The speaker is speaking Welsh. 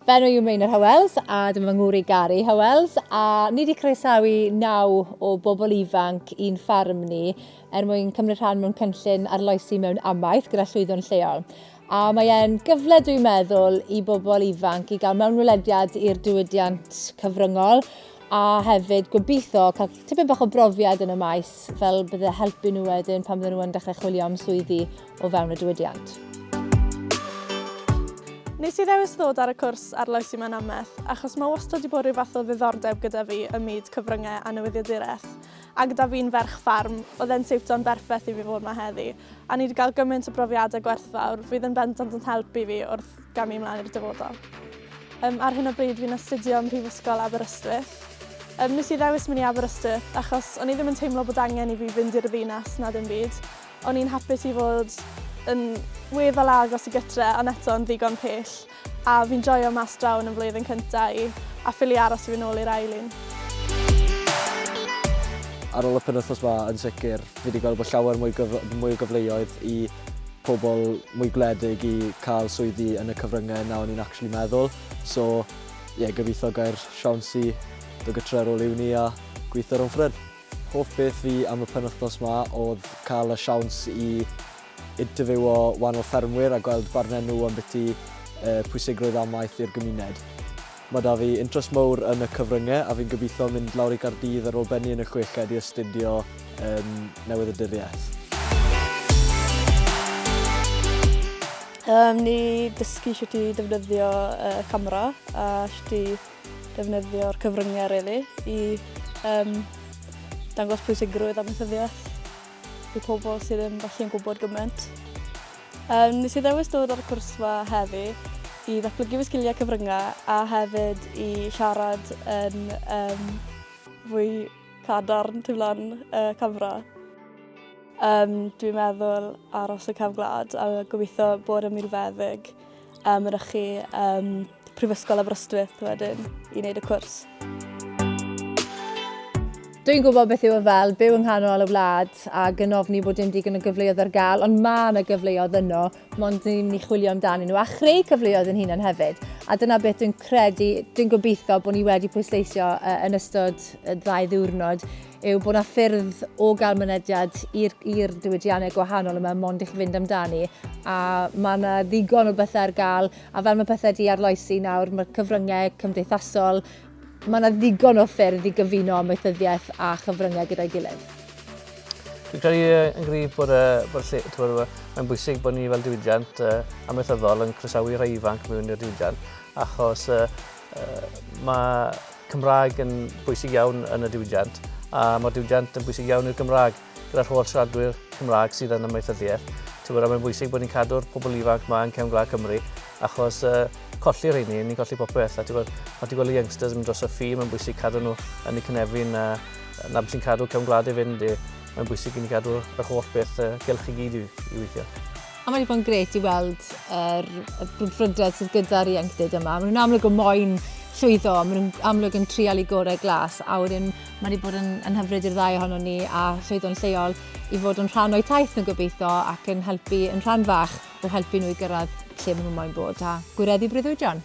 Yw Meinir Howells a dyma ngwri Gary Howells a ni wedi croesawu 9 o bobl ifanc i'n ffarm ni mwyn cymryd rhan mewn cynllun Arloesi Mewn Amaeth gyda Llwyddo'n lleol. A mae e'n gyfle dwi'n meddwl i bobl ifanc i gael mewnwelediad i'r diwydiant cyfryngol a hefyd gobeithio cael tipyn bach o brofiad yn y maes fel bydde helpu nhw wedyn pan bydden nhw yn dechrau chwilio am swyddi o fewn y diwydiant. Nes i ddewis ddod ar y cwrs Arloesi Mewn Amaeth achos mae wastad wedi bod rhyw fath o ddiddordeb gyda fi ym myd cyfryngau a newyddiaduraeth. A gyda fi'n ferch ffarm, oedd e'n siwto'n berffaith i fi fod yma heddi. A ni wedi cael gymaint o brofiadau gwerthfawr, fydd yn bendant yn helpu fi wrth gamu ymlaen i'r dyfodol. Ar hyn o bryd fi'n astudio ym Mhrifysgol Aberystwyth. Nes i ddewis mynd i Aberystwyth achos o'n i ddim yn teimlo bod angen i fi fynd i'r ddinas na dim byd. O'n i'n hapus i fod yn weddol agos i gytre, ond eto yn ddigon pell. A fi'n joio mas draw yn y flwyddyn cyntaf a ffili aros i fi nôl i'r ailun. Ar ôl y penwythnos yma, yn sicr, fi wedi gweld bod llawer mwy o gyfleoedd i pobl mwy gwledig i cael swyddi yn y cyfryngau na o'n i'n actually meddwl. So, gobeithio gael siawns i ddod gytre ar ôl uni a gweithio rhwng ffryd. Hoff beth fi am y penwythnos yma oedd cael y siawns i interview o wahanol ffermwyr a gweld barnau nhw am beth i pwysigrwydd amaeth i'r gymuned. Mae da fi interest mawr yn y cyfryngau a fi'n gobeithio mynd lawr i Gaerdydd ar ôl benni yn y chweched i astudio newyddiaduraeth. Ni dysgu sut i defnyddio camera a sut i defnyddio'r cyfryngau rili i dangos pwysigrwydd amaethyddiaeth i pobl sydd ddim falle yn gwybod gymaint. Nes i ddewis dod ar y cwrs yma heddi i ddatblygu fy sgiliau cyfryngau a hefyd i siarad yn fwy cadarn tu flaen camera. Dwi'n meddwl aros y cefn-gwlad a gobeithio bod yn milfeddyg mynychu Prifysgol Aberystwyth wedyn i wneud y cwrs. Dwi'n gwybod beth yw e fel, byw yng nghanol y wlad a gynofni bod dim digon o gyfleoedd ar gael, ond mae yna gyfleoedd yno, mond ni'n mynd i chwilio amdano nhw a chreu cyfleoedd yn hunain hefyd. A dyna beth dwi'n credu, dwi'n gobeithio bod ni wedi pwysleisio yn ystod y 2 ddiwrnod, yw bod yna ffyrdd o gael mynediad i'r diwydiannau gwahanol yma mond i chi fynd amdani. A mae yna ddigon o bethau ar gael, a fel mae pethau di arloesi nawr, mae'r cyfryngau cymdeithasol, mae yna ddigon o ffyrdd i gyfuno amaethyddiaeth a chyfryngau gyda'i gilydd. Dwi'n credu yn gryf bod mae'n bwysig bod ni fel diwydiant amaethyddol yn croesawu rhai ifanc mewn i'r diwydiant achos mae Cymraeg yn bwysig iawn yn y diwydiant a mae'r diwydiant yn bwysig iawn i'r Gymraeg gyda'r holl siaradwyr Cymraeg sydd yn amaethyddiaeth. Mae'n bwysig bod ni'n cadw'r pobl ifanc yma yn cefn gwlad Cymru achos colli'r rheini, ni'n colli popeth. Mae wedi gweld y youngsters yn dros y ffi, mae'n bwysig cadw nhw yn eu cynefin na beth sy'n cadw cefn gwlad i fynd. Mae'n bwysig i ni cadw'r holl beth gylch i gyd i weithio. A mae wedi bod yn gret i weld yr brwdfrydedd sydd gyda'r ieuenctid yma. Maen nhw'n amlwg o moyn llwyddo, maen nhw'n amlwg yn trial i gorau glas a wedyn mae wedi bod yn hyfryd i'r ddau ohono ni a Llwyddo'n lleol i fod yn rhan o'i taith nhw'n gobeithio ac yn rhan fach o helpu nhw i gyrraedd lle maen nhw'n moyn bod a gwireddu breuddwydion.